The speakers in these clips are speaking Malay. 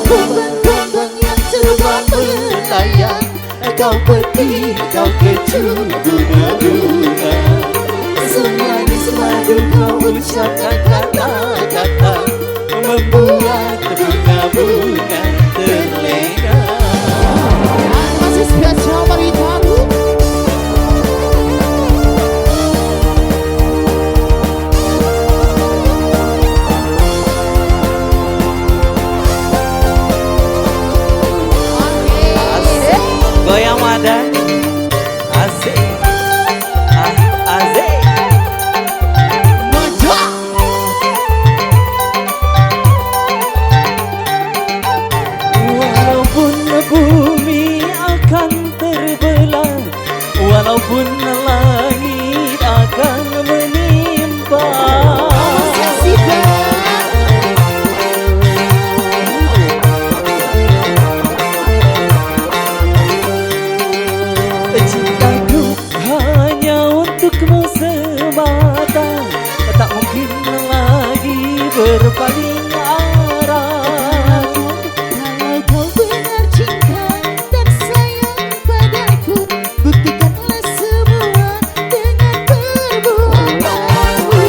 Kumbang-kumbang yang terbang melayang, kau peti, kau kecup bunga-bunga. Semua semadu kau ucapkan kata-kata, membuat bunga-bunga terlena. Masih spesial bagi kamu. Goyang Madani, asik, asik. Walaupun bumi akan terbelah, walaupun langit akan menimpa, cintaku hanya untukmu semata, tak mungkin lagi berpaling arah. Kalau kau benar cinta dan sayang padaku, buktikanlah semua dengan perbuatanmu.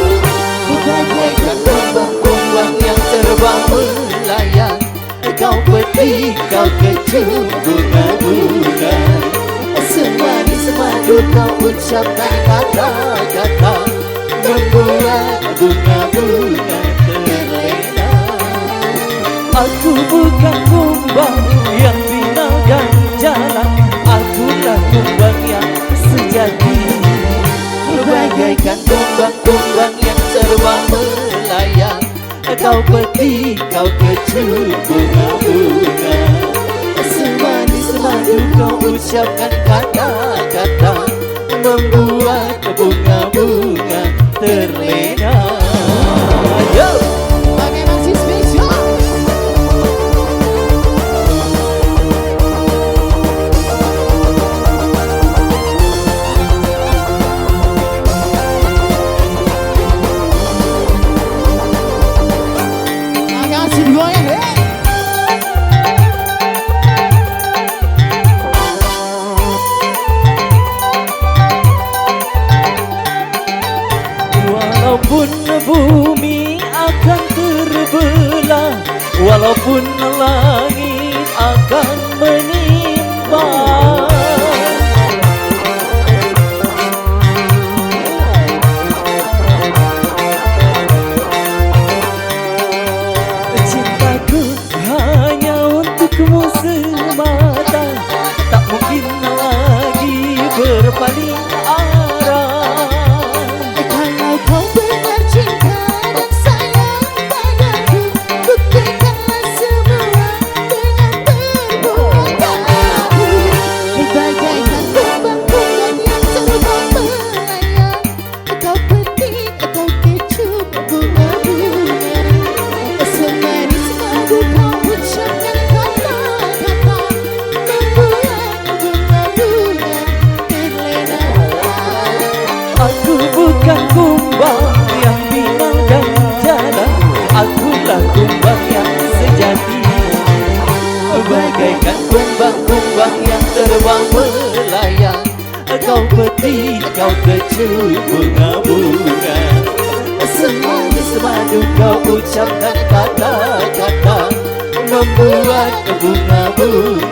Bagaikan kumbang-kumbang yang terbang melayang, kau peti, kau kecup bunga-bunga. Semanis semadu kau ucapkan kata-kata, membuat bunga-bunga terlena. Aku bukan kumbang yang tinggalkan jalan, akulah kumbang yang sejati. Bagaikan kumbang-kumbang yang terbang melayang, kau peti, kau kecup bunga-bunga. Semanis semadu kau ucapkan kata-kata, membuat bunga-bunga terlena. Yo, pakai masih spesial. Makasih goyang, Walaupun bumi akan terbelah, walaupun langit akan menimpa, cintaku hanya untukmu semata, tak mungkin lagi berpaling arah. Kalau kau benar cinta dan sayang padaku, buktikanlah semua dengan perbuatanmu. Bagaikan kumbang-kumbang yang terbang melayang, kau peti, kau kecup bunga-bunga. Semanis madu kau ucapkan kata-kata, membuat bunga-bunga terlena. Aku bukan kumbang yang tinggalkan jalan, akulah kumbang yang sejati. Bagaikan kumbang-kumbang yang terbang melayang, kau peti, kau kecup bunga-bunga. Semanis madu kau ucapkan kata-kata, membuat bunga-bunga